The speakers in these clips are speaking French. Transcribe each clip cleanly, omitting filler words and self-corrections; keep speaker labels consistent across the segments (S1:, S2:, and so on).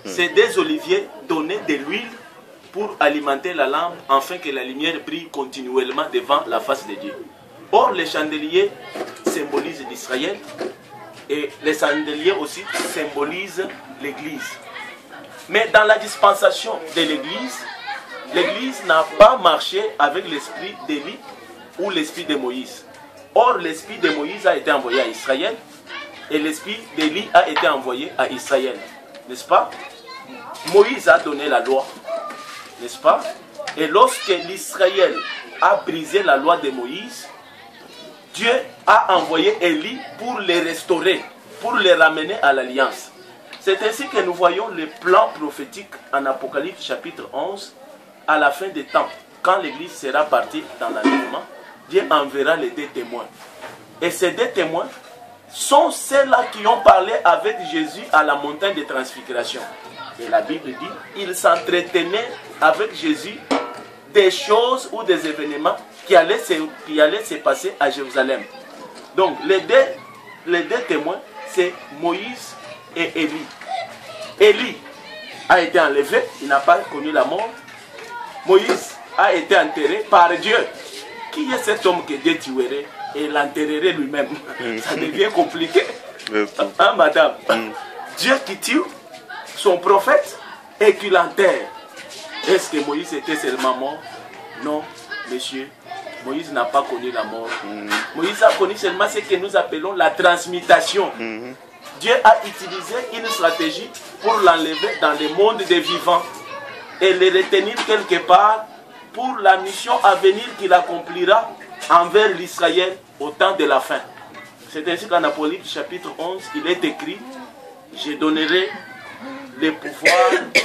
S1: c'est des oliviers donnés de l'huile pour alimenter la lampe, afin que la lumière brille continuellement devant la face de Dieu. Or, les chandeliers symbolisent l'Israël, et les chandeliers aussi symbolisent l'Église. Mais dans la dispensation de l'Église, l'Église n'a pas marché avec l'esprit d'Élie ou l'esprit de Moïse. Or, l'esprit de Moïse a été envoyé à Israël, et l'esprit d'Élie a été envoyé à Israël. N'est-ce pas? Moïse a donné la loi, n'est-ce pas? Et lorsque l'Israël a brisé la loi de Moïse, Dieu a envoyé Élie pour les restaurer, pour les ramener à l'alliance. C'est ainsi que nous voyons le plan prophétique en Apocalypse chapitre 11, à la fin des temps. Quand l'Église sera partie dans l'enlèvement, Dieu enverra les deux témoins. Et ces deux témoins sont ceux-là qui ont parlé avec Jésus à la montagne de transfiguration. Et la Bible dit, ils s'entretenaient avec Jésus des choses ou des événements qui allaient se passer à Jérusalem. Donc, les deux témoins, c'est Moïse et Élie. Élie a été enlevé, il n'a pas connu la mort. Moïse a été enterré par Dieu. Qui est cet homme que Dieu tuerait et l'enterrerait lui-même? Ça devient compliqué. Hein, madame? Dieu qui tue son prophète et qui l'enterre. Est-ce que Moïse était seulement mort? Non, monsieur. Moïse n'a pas connu la mort. Moïse a connu seulement ce que nous appelons la transmutation. Dieu a utilisé une stratégie pour l'enlever dans le monde des vivants et le retenir quelque part pour la mission à venir qu'il accomplira envers l'Israël au temps de la fin. C'est ainsi qu'en Apocalypse chapitre 11, il est écrit: je donnerai le pouvoir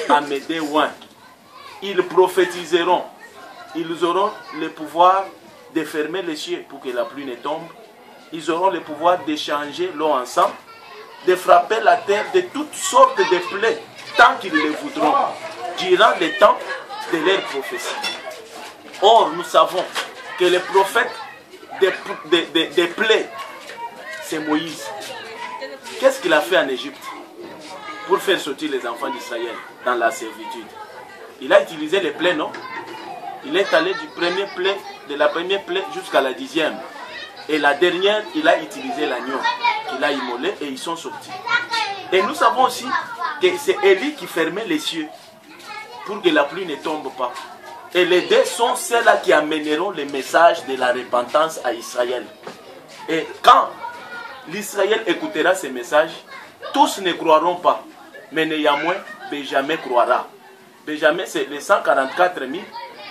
S1: à mes témoins. Ils prophétiseront. Ils auront le pouvoir de fermer les cieux pour que la pluie ne tombe. Ils auront le pouvoir d'échanger l'eau ensemble, de frapper la terre de toutes sortes de plaies, tant qu'ils le voudront, durant le temps de leur prophétie. Or, nous savons que le prophète des plaies, c'est Moïse. Qu'est-ce qu'il a fait en Égypte pour faire sortir les enfants d'Israël dans la servitude? Il a utilisé les plaies, non? Il est allé de la première plaie jusqu'à la 10e. Et la dernière, il a utilisé l'agneau qu'il a immolé et ils sont sortis. Et nous savons aussi que c'est Élie qui fermait les cieux pour que la pluie ne tombe pas. Et les deux sont ceux-là qui amèneront le message de la repentance à Israël. Et quand l'Israël écoutera ces messages, tous ne croiront pas. Mais néanmoins, Benjamin croira. Benjamin, c'est les 144 000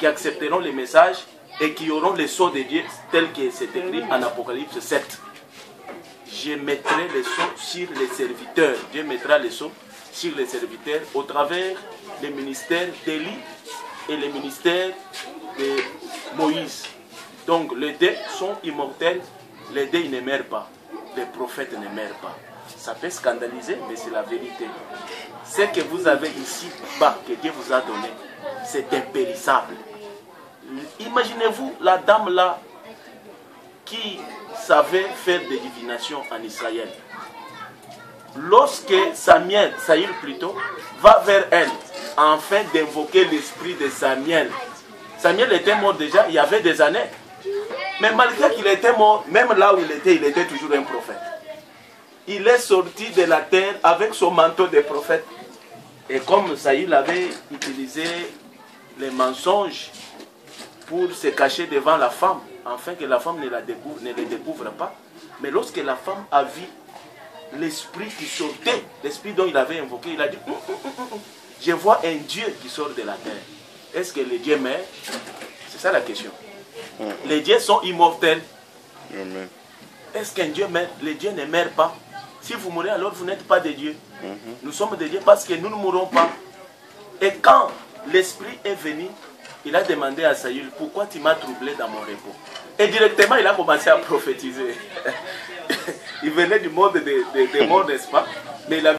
S1: qui accepteront le message et qui auront le sceau de Dieu tel que c'est écrit en Apocalypse 7. Je mettrai le sceau sur les serviteurs. Dieu mettra le sceau sur les serviteurs au travers des ministères d'Élie et les ministères de Moïse. Donc les deux sont immortels, les deux ils ne meurent pas, les prophètes ne meurent pas. Ça peut scandaliser, mais c'est la vérité. Ce que vous avez ici bas, que Dieu vous a donné, c'est impérissable. Imaginez-vous la dame là qui savait faire des divinations en Israël. Lorsque Samuel plutôt, va vers elle, afin d'invoquer l'esprit de Samuel. Samuel était mort déjà, il y avait des années. Mais malgré qu'il était mort, même là où il était toujours un prophète. Il est sorti de la terre avec son manteau de prophète. Et comme Saül avait utilisé les mensonges pour se cacher devant la femme, afin que la femme ne le découvre pas. Mais lorsque la femme a vu l'esprit qui sortait, l'esprit dont il avait invoqué, il a dit, je vois un Dieu qui sort de la terre. Est-ce que les dieux meurent? C'est ça la question. Les dieux sont immortels. Est-ce qu'un Dieu meurt? Les dieux ne meurent pas. Si vous mourrez, alors vous n'êtes pas des dieux. Nous sommes des dieux parce que nous ne mourrons pas. Et quand l'esprit est venu, il a demandé à Saül, pourquoi tu m'as troublé dans mon repos? Et directement, il a commencé à prophétiser. Il venait du monde des morts, n'est-ce pas? Mais il a